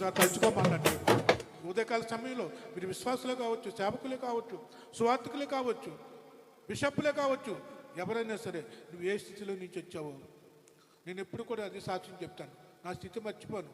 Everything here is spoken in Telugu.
ఒకసారి తలుచుకోమన్నట్టు ఉదయకాల సమయంలో మీరు విశ్వాసులే కావచ్చు, సేవకులే కావచ్చు, సువార్థికులే కావచ్చు, బిషప్పులే కావచ్చు, ఎవరైనా సరే నువ్వు ఏ స్థితిలో నుంచి వచ్చావో నేను ఎప్పుడు కూడా అది సాక్ష్యం చెప్తాను. నా స్థితి మర్చిపోను.